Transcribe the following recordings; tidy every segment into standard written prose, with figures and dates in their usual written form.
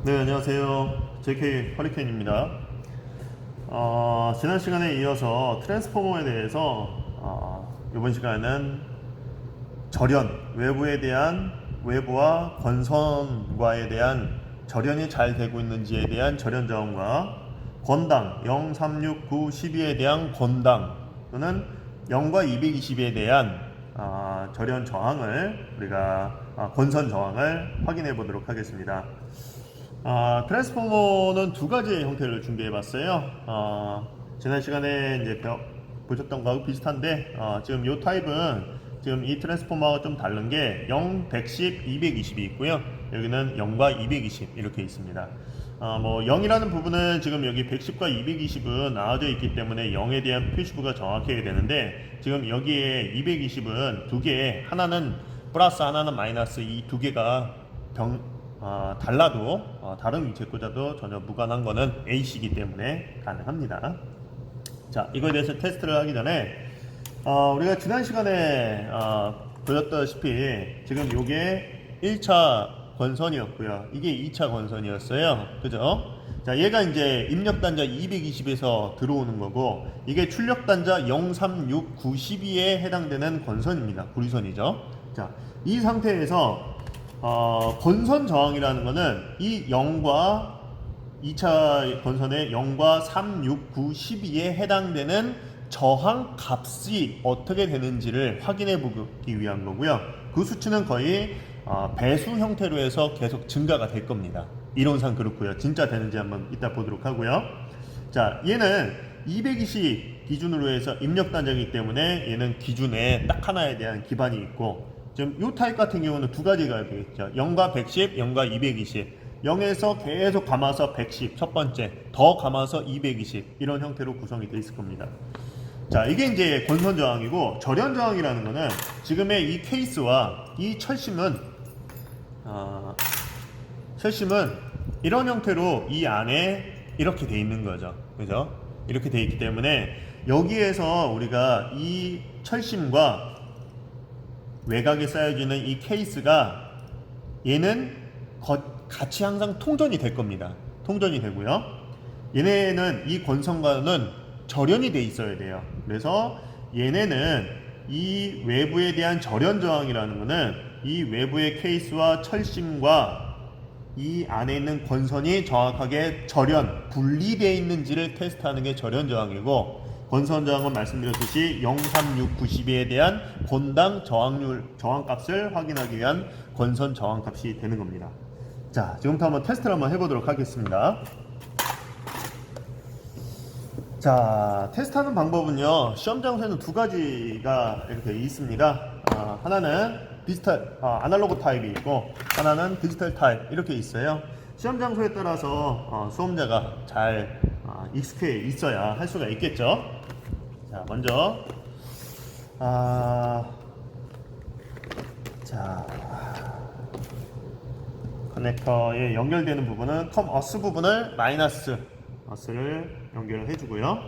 네, 안녕하세요. JK 허리케인입니다. 지난 시간에 이어서 트랜스포머에 대해서 이번 시간은 절연, 외부와 건선과에 대한 절연이 잘 되고 있는지에 대한 절연 저항과 건당 0, 3, 6, 9, 12에 대한 건당 또는 0과 220에 대한 절연 저항을 우리가 건선 저항을 확인해 보도록 하겠습니다. 트랜스포머는 두 가지의 형태를 준비해 봤어요. 지난 시간에 이제 보셨던 거하고 비슷한데, 지금 이 타입은 지금 이 트랜스포머가 좀 다른 게 0, 110, 220이 있고요. 여기는 0과 220 이렇게 있습니다. 0이라는 부분은 지금 여기 110과 220은 나와져 있기 때문에 0에 대한 표시부가 정확해야 되는데, 지금 여기에 220은 두 개, 하나는 플러스 하나는 마이너스, 이 두 개가 달라도 다른 위치에 꽂아도 전혀 무관한 거는 A씨이기 때문에 가능합니다. 자, 이거에 대해서 테스트를 하기 전에 우리가 지난 시간에 보였다시피 지금 이게 1차 권선이었고요. 이게 2차 권선이었어요. 그죠? 자, 얘가 이제 입력 단자 220에서 들어오는 거고, 이게 출력 단자 0, 3, 6, 9, 12에 해당되는 권선입니다. 구리선이죠. 자, 이 상태에서 건선 저항이라는 거는 이 0과 2차 건선의 0과 3, 6, 9, 12에 해당되는 저항 값이 어떻게 되는지를 확인해 보기 위한 거고요. 그 수치는 거의 배수 형태로 해서 계속 증가가 될 겁니다. 이론상 그렇고요. 진짜 되는지 한번 이따 보도록 하고요. 자, 얘는 220 기준으로 해서 입력 단자이기 때문에 얘는 기준에 딱 하나에 대한 기반이 있고, 지금 이 타입 같은 경우는 두 가지가 되겠죠. 0과 110, 0과 220. 0에서 계속 감아서 110, 첫 번째. 더 감아서 220. 이런 형태로 구성이 되어 있을 겁니다. 자, 이게 이제 건선 저항이고, 절연 저항이라는 거는 지금의 이 케이스와 이 철심은 이런 형태로 이 안에 이렇게 돼 있는 거죠. 그죠? 이렇게 돼 있기 때문에 여기에서 우리가 이 철심과 외곽에 쌓여지는 이 케이스가 얘는 같이 항상 통전이 될 겁니다. 통전이 되고요. 얘네는 이 권선과는 절연이 돼 있어야 돼요. 그래서 얘네는 이 외부에 대한 절연 저항이라는 거는 이 외부의 케이스와 철심과 이 안에 있는 권선이 정확하게 분리되어 있는지를 테스트하는 게 절연 저항이고, 권선 저항은 말씀드렸듯이 0, 3, 6, 9, 12에 대한 권당 저항값을 확인하기 위한 권선 저항값이 되는 겁니다. 자, 지금부터 한번 테스트를 한번 해보도록 하겠습니다. 자, 테스트하는 방법은요, 시험 장소에는 두 가지가 이렇게 있습니다. 하나는 디지털 아날로그 타입이 있고, 하나는 디지털 타입 이렇게 있어요. 시험 장소에 따라서 수험자가 잘 익숙해 있어야 할 수가 있겠죠. 자, 먼저 커넥터에 연결되는 부분은 컴어스 부분을 어스를 연결을 해주고요.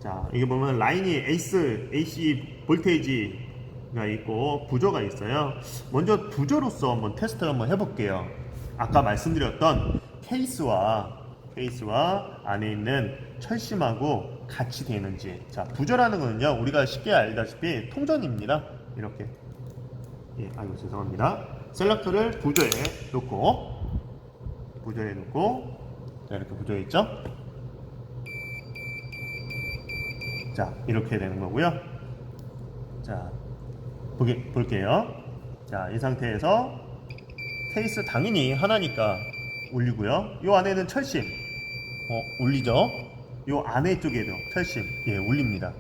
자, 이게 보면 라인이 AC 볼테이지가 있고 부저가 있어요. 먼저 부저로서 한번 테스트를 한번 해볼게요. 아까 말씀드렸던 케이스와 안에 있는 철심하고 같이 되는지. 자, 부저라는 거는요, 우리가 쉽게 알다시피 통전입니다. 이렇게. 아이고, 죄송합니다. 셀렉터를 부저에 놓고, 자, 이렇게 부저에 있죠? 자, 이렇게 되는 거고요. 자, 볼게요. 자, 이 상태에서 케이스 당연히 하나니까 울리고요. 이 안에는 철심, 울리죠? 이 안에 쪽에도 철심, 울립니다.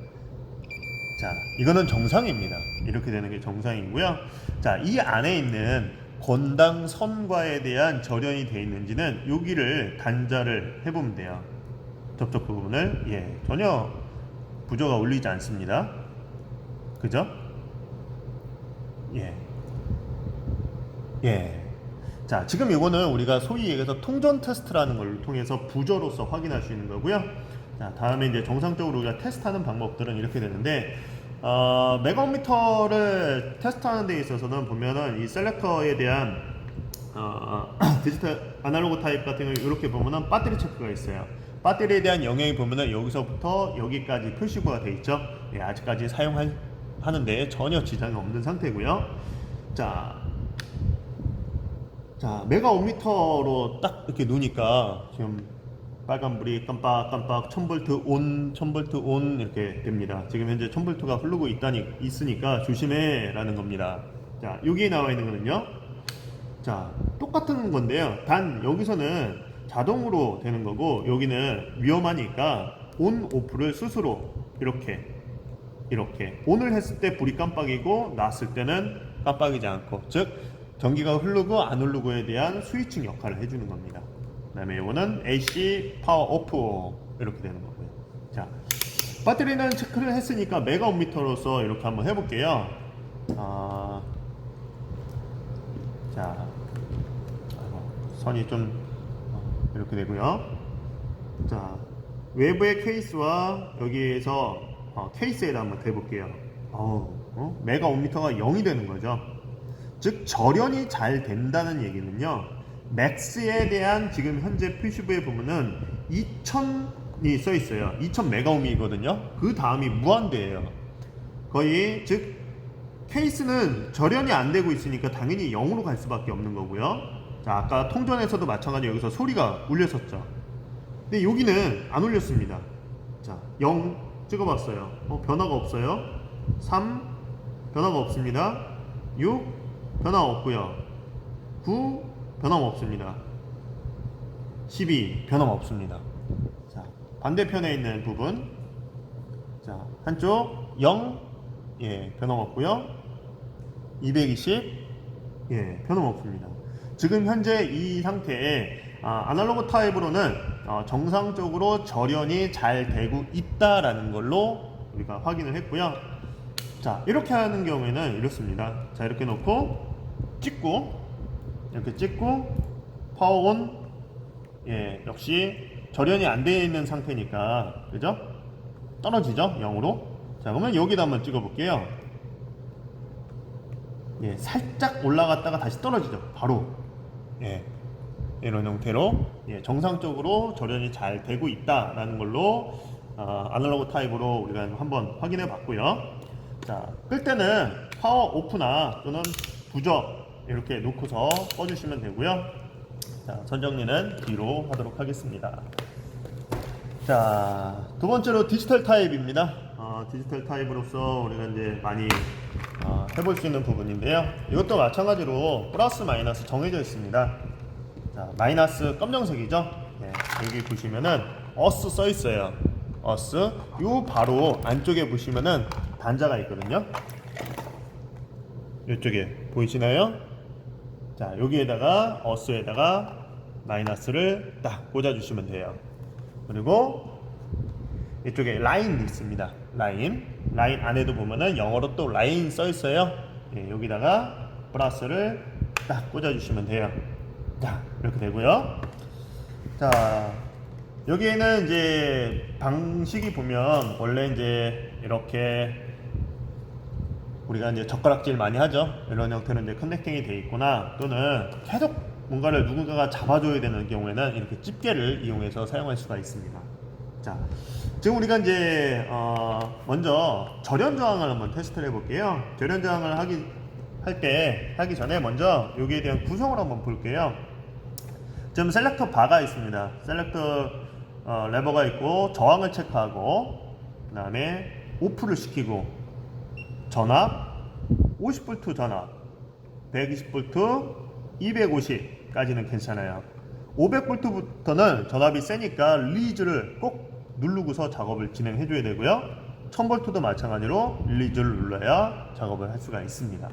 자, 이거는 정상입니다. 이렇게 되는 게 정상이고요. 자, 이 안에 있는 권당 선과에 대한 절연이 되어 있는지는 여기를 단자를 해보면 돼요. 접촉 부분을 전혀 부저가 울리지 않습니다. 그죠? 자, 지금 이거는 우리가 소위 얘기해서 통전 테스트라는 걸 통해서 부저로서 확인할 수 있는 거고요. 자, 다음에 이제 정상적으로 우리가 테스트하는 방법들은 이렇게 되는데, 메가미터를 테스트하는 데 있어서는 보면은 이 셀렉터에 대한 디지털 아날로그 타입 같은 경우 이렇게 보면은 배터리 체크가 있어요. 배터리에 대한 영향이 보면은 여기서부터 여기까지 표시가 되어 있죠. 예, 아직까지 사용하는데 전혀 지장이 없는 상태고요. 자, 메가 오미터로 딱 이렇게 놓으니까 지금 빨간불이 깜빡깜빡 1000V 온, 1000V 온 이렇게 됩니다. 지금 현재 1000V가 흐르고 있으니까 조심해 라는 겁니다. 자, 여기에 나와 있는 거는요. 자, 똑같은 건데요. 단 여기서는 자동으로 되는 거고 여기는 위험하니까 온, 오프를 스스로 이렇게 온을 했을 때 불이 깜빡이고 놨을 때는 깜빡이지 않고, 즉 전기가 흐르고 안 흐르고에 대한 스위칭 역할을 해주는 겁니다. 그 다음에 이거는 AC 파워 오프 이렇게 되는 거고요. 자, 배터리는 체크를 했으니까 메가 오미터로서 이렇게 한번 해볼게요. 자, 선이 좀 이렇게 되고요. 자, 외부의 케이스와 여기에서 케이스에다 한번 대볼게요. 메가 오미터가 0이 되는 거죠. 즉 절연이 잘 된다는 얘기는요, 맥스에 대한 지금 현재 표시부에 보면은 2000이 써 있어요. 2000 메가옴이거든요. 그 다음이 무한대예요. 거의 즉 케이스는 절연이 안 되고 있으니까 당연히 0으로 갈 수밖에 없는 거고요. 자, 아까 통전에서도 마찬가지로 여기서 소리가 울렸었죠. 근데 여기는 안 울렸습니다. 자, 0 찍어봤어요. 변화가 없어요. 3 변화가 없습니다. 6 변화 없고요. 9 변화 없습니다. 12 변화 없습니다. 자, 반대편에 있는 부분, 자, 한쪽 0 변화 없고요. 220 변화 없습니다. 지금 현재 이 상태에 아날로그 타입으로는 정상적으로 절연이 잘 되고 있다라는 걸로 우리가 확인을 했고요. 자, 이렇게 하는 경우에는 이렇습니다. 자, 이렇게 놓고 이렇게 찍고 파워온, 역시 절연이 안 되어 있는 상태니까 그죠? 떨어지죠? 0으로. 자, 그러면 여기다 한번 찍어 볼게요. 살짝 올라갔다가 다시 떨어지죠. 바로 이런 형태로 정상적으로 절연이 잘 되고 있다라는 걸로 아날로그 타입으로 우리가 한번 확인해 봤고요. 자, 끌 때는 파워 오프나 또는 부적 이렇게 놓고서 꺼주시면 되고요. 자, 선정리는 뒤로 하도록 하겠습니다. 자, 두 번째로 디지털 타입입니다. 디지털 타입으로서 우리가 이제 많이 해볼 수 있는 부분인데요. 이것도 마찬가지로 플러스 마이너스 정해져 있습니다. 자, 마이너스 검정색이죠. 여기 보시면은 어스 써 있어요. 어스. 요 바로 안쪽에 보시면은 단자가 있거든요. 이쪽에 보이시나요? 자, 여기에다가 어스에다가 마이너스를 딱 꽂아주시면 돼요. 그리고 이쪽에 라인 있습니다. 라인 안에도 보면은 영어로 또 라인 써 있어요. 여기다가 플러스를 딱 꽂아주시면 돼요. 자, 이렇게 되고요. 자, 여기에는 이제 방식이 보면 원래 이제 이렇게 우리가 이제 젓가락질 많이 하죠. 이런 형태로 이제 커넥팅이 되어 있거나 또는 계속 뭔가를 누군가가 잡아줘야 되는 경우에는 이렇게 집게를 이용해서 사용할 수가 있습니다. 자, 지금 우리가 이제 먼저 절연 저항을 한번 테스트를 해볼게요. 절연 저항을 하기 전에 먼저 여기에 대한 구성을 한번 볼게요. 지금 셀렉터 바가 있습니다. 셀렉터 레버가 있고 저항을 체크하고 그 다음에 오프를 시키고 전압 50V 전압 120V 250까지는 괜찮아요. 500V부터는 전압이 세니까 릴리즈를 꼭 누르고서 작업을 진행해 줘야 되고요. 1000V도 마찬가지로 릴리즈를 눌러야 작업을 할 수가 있습니다.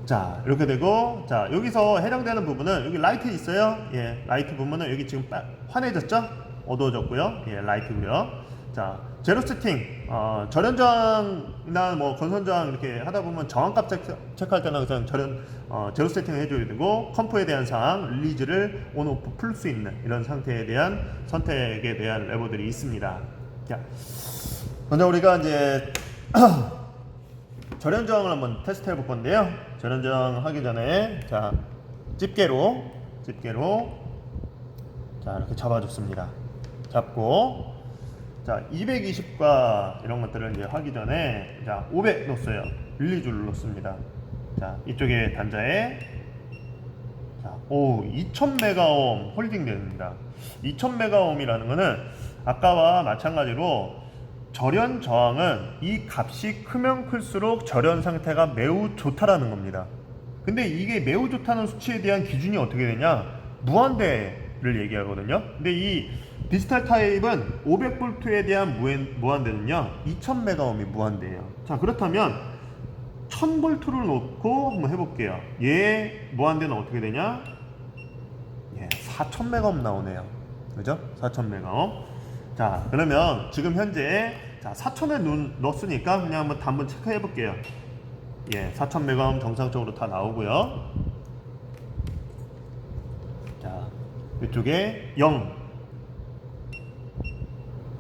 자, 이렇게 되고, 자, 여기서 해당되는 부분은 여기 라이트 있어요. 라이트 보면은 여기 지금 환해졌죠? 어두워졌고요. 라이트고요. 자, 제로 세팅, 절연 저항이나 뭐 건선 저항 이렇게 하다 보면 저항값 체크할 때는 항상 제로 세팅을 해줘야 되고, 컴프에 대한 사항, 릴리즈를 온, 오프 풀 수 있는 이런 상태에 대한 선택에 대한 레버들이 있습니다. 자, 먼저 우리가 이제 절연 저항을 한번 테스트 해볼 건데요. 절연 저항 하기 전에, 자, 집게로 자 이렇게 잡아줬습니다. 잡고 자 220과 이런 것들을 이제 하기 전에 자 500 넣었어요. 릴리즈를 넣습니다. 자 이쪽에 단자에 자, 2000메가옴 홀딩 됩니다. 2000메가옴이라는 거는 아까와 마찬가지로 절연 저항은 이 값이 크면 클수록 절연 상태가 매우 좋다라는 겁니다. 근데 이게 매우 좋다는 수치에 대한 기준이 어떻게 되냐? 무한대를 얘기하거든요. 근데 이 디지털 타입은 500V에 대한 무한대는요 2000메가옴이 무한대예요. 자 그렇다면 1000V를 놓고 한번 해볼게요. 얘 무한대는 어떻게 되냐? 예, 4000메가옴 나오네요. 그죠? 4000메가옴. 자 그러면 지금 현재 자 4000에 넣었으니까 그냥 한번 체크해 볼게요. 예, 4000메가옴 정상적으로 다 나오고요. 자 이쪽에 0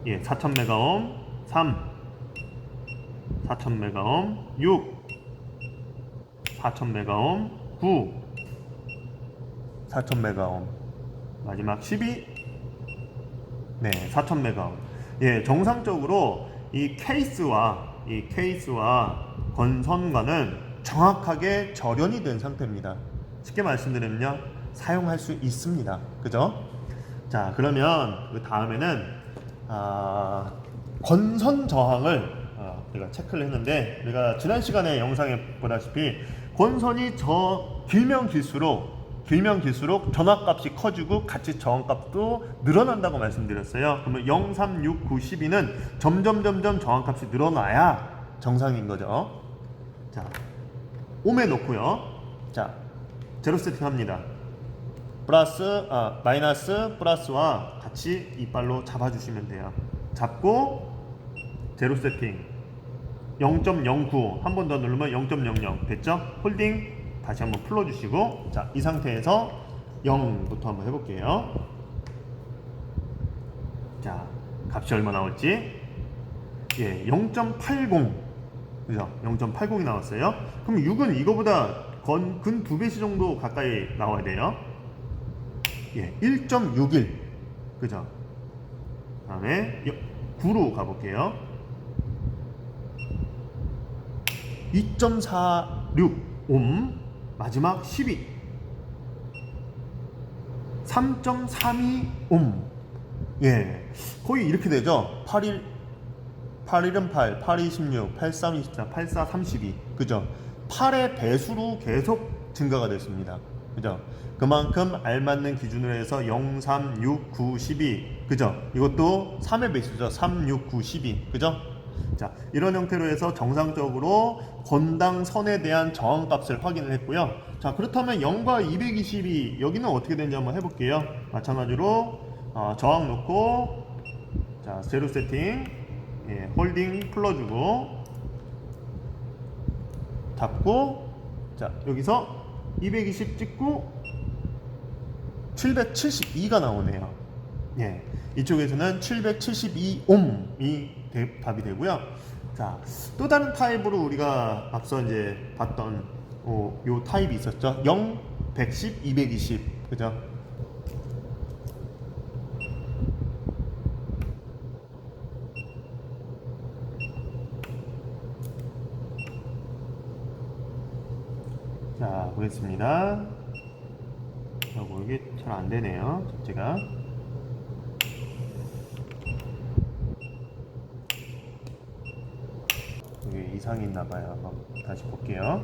예, 4000메가옴 3 4000메가옴 6 4000메가옴 9 4000메가옴 마지막 12 네, 4000메가옴. 예, 정상적으로 이 케이스와 건선과는 정확하게 절연이 된 상태입니다. 쉽게 말씀드리면요, 사용할 수 있습니다. 그죠? 자, 그러면 그 다음에는 건선 저항을 우리가 체크를 했는데, 우리가 지난 시간에 영상에 보다시피 건선이 길면 길수록 전압값이 커지고 같이 저항값도 늘어난다고 말씀드렸어요. 그러면 0, 3, 6, 9, 12는 점점 저항값이 늘어나야 정상인 거죠. 자, 옴에 놓고요. 자, 제로 세팅 합니다. 마이너스 플러스와 같이 이빨로 잡아주시면 돼요. 잡고 제로 세팅 0.09 한 번 더 누르면 0.00 됐죠? 홀딩 다시 한번 풀어주시고 자, 이 상태에서 0부터 한번 해볼게요. 자, 값이 얼마 나올지 예, 0.80 그죠? 0.80이 나왔어요. 그럼 6은 이거보다 근 2배씩 정도 가까이 나와야 돼요. 예, 1.61 그죠? 다음에 9로 가볼게요. 2.46옴 마지막 12 3.32옴 예, 거의 이렇게 되죠. 81은 8, 82 16, 83 24, 84 32 그죠? 8의 배수로 계속 증가가 됐습니다. 그죠? 그만큼 알맞는 기준으로 해서 0, 3, 6, 9, 12 그죠? 이것도 3의 배수죠. 3, 6, 9, 12 그죠? 자, 이런 형태로 해서 정상적으로 건당 선에 대한 저항값을 확인을 했고요. 자, 그렇다면 0과 222 여기는 어떻게 되는지 한번 해볼게요. 마찬가지로 저항 놓고 자, 제로 세팅 예, 홀딩 풀어주고 잡고 자, 여기서 220 찍고 772가 나오네요. 예, 이쪽에서는 772옴이 답이 되고요. 자, 또 다른 타입으로 우리가 앞서 이제 봤던 요 타입이 있었죠. 0, 110, 220 그죠? 자, 보겠습니다. 이게 잘 안 되네요. 제가 이게 이상이 있나 봐요. 한번 다시 볼게요.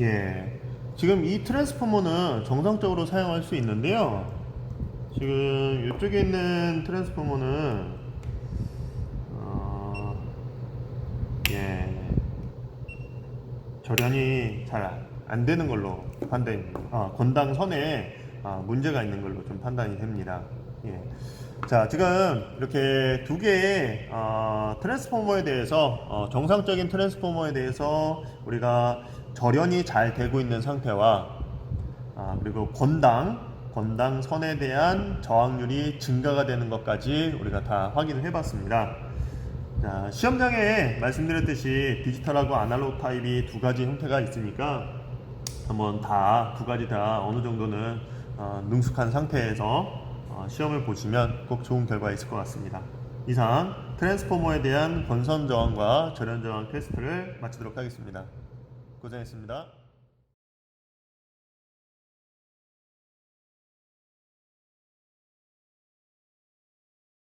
예, 지금 이 트랜스포머는 정상적으로 사용할 수 있는데요. 지금 이쪽에 있는 트랜스포머는 예, 절연이 잘 안 되는 걸로 건당 선에 문제가 있는 걸로 좀 판단이 됩니다. 예. 자, 지금 이렇게 두 개의 트랜스포머에 대해서 정상적인 트랜스포머에 대해서 우리가 절연이 잘 되고 있는 상태와 그리고 건당 선에 대한 저항률이 증가가 되는 것까지 우리가 다 확인을 해봤습니다. 자, 시험장에 말씀드렸듯이 디지털하고 아날로그 타입이 두 가지 형태가 있으니까 한번 두 가지 다 어느 정도는 능숙한 상태에서 시험을 보시면 꼭 좋은 결과 있을 것 같습니다. 이상 트랜스포머에 대한 권선 저항과 절연 저항 테스트를 마치도록 하겠습니다. 고생했습니다.